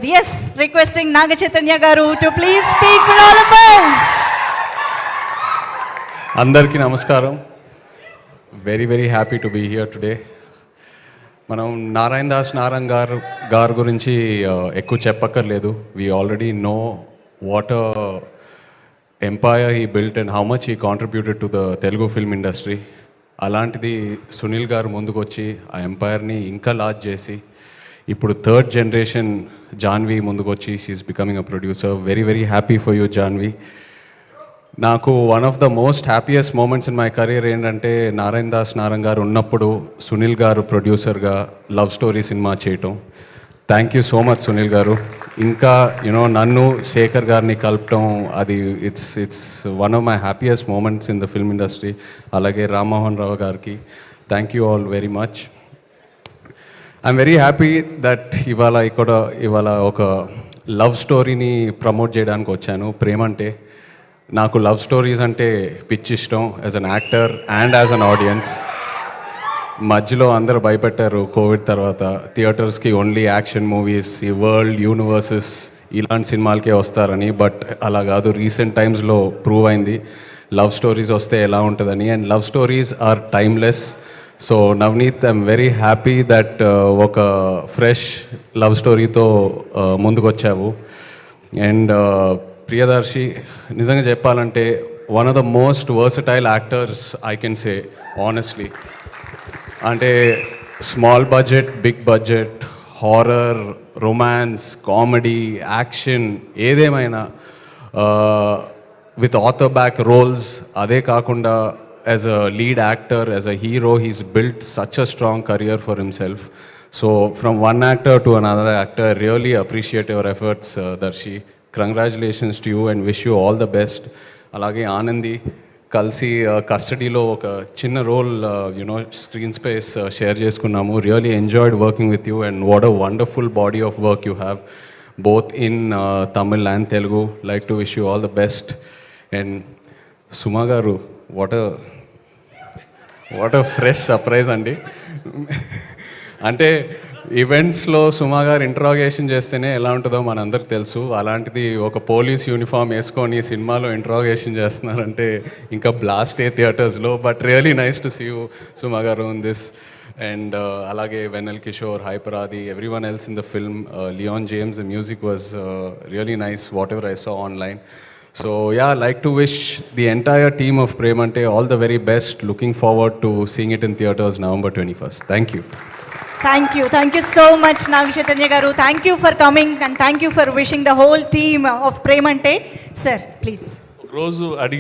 Yes, requesting Naga Chaitanya Garu to please speak for all of us. అందరికీ నమస్కారం. Very happy to be here today. మనం నారాయణ దాస్ నారాయణ్ గారు గురించి ఎక్కువ చెప్పక్కర్లేదు. We already know what empire he built and how much he contributed to the Telugu film industry. అలాంటిది సునీల్ గారు ముందుకు వచ్చి ఆ ఎంపైర్ని ఇంకా లార్జ్ చేసి ఇప్పుడు థర్డ్ జనరేషన్ జాన్వి ముందుకు వచ్చి she is becoming a producer. Very happy for you Janhvi. నాకు one of the most happiest moments in my career ఏంటంటే నారాయణ దాస్ నారాయణ్ గారు ఉన్నప్పుడు సునీల్ గారు ప్రొడ్యూసర్గా లవ్ స్టోరీ సినిమా చేయటం. Thank you so much Sunil garu. ఇంకా నన్ను శేఖర్ గారిని కలపటం, అది it's one of my happiest moments in the film industry. అలాగే రామ్మోహన్ రావు గారికి thank you all very much. I'm very happy that ఇవాళ ఒక లవ్ స్టోరీని ప్రమోట్ చేయడానికి వచ్చాను. ప్రేమంటే నాకు లవ్ స్టోరీస్ అంటే పిచ్చి ఇష్టం as an actor and as an audience. మధ్యలో అందరూ భయపెట్టారు కోవిడ్ తర్వాత థియేటర్స్కి ఓన్లీ యాక్షన్ మూవీస్, ఈ వరల్డ్ యూనివర్సెస్ ఇలాంటి సినిమాలకే వస్తారని. బట్ అలా కాదు, రీసెంట్ టైమ్స్లో ప్రూవ్ అయింది లవ్ స్టోరీస్ వస్తే ఎలా ఉంటుందని. And love stories are timeless. So Navneet, I'm very happy that ఒక ఫ్రెష్ లవ్ స్టోరీతో ముందుకొచ్చావు. అండ్ ప్రియదర్శి, నిజంగా చెప్పాలంటే one of the most versatile actors I can say honestly. అంటే small budget, big budget, horror, romance, comedy, action ఏదేమైనా with other back roles. అదే కాకుండా as a lead actor, as a hero, he's built such a strong career for himself. So from one actor to another actor, really appreciate your efforts, Darshi. Congratulations to you and wish you all the best. Alage Anandi kalsi custody lo oka chinna role screen space share cheskunnamu. Really enjoyed working with you and what a wonderful body of work you have both in Tamil and Telugu. Like to wish you all the best. And Suma garu, what a fresh surprise అండి. అంటే ఈవెంట్స్లో సుమా గారు interrogation చేస్తేనే ఎలా ఉంటుందో మనందరికి తెలుసు. అలాంటిది ఒక పోలీస్ యూనిఫామ్ వేసుకొని సినిమాలో ఇంట్రాగేషన్ చేస్తున్నారంటే ఇంకా బ్లాస్ట్ ఏ థియేటర్స్లో. But really nice to see you Suma garu in this. And అలాగే Vennela Kishore, Hyper Aadi, every one else in the film, Leon James, the music was really nice whatever I saw online. So yeah, I'd like to wish the entire team of Premante all the very best. Looking forward to seeing it in theaters November 21st. Thank you. Thank you so much, Naga Chaitanya Garu. Thank you for coming and thank you for wishing the whole team of Premante. Sir, please. రోజు అడిగాను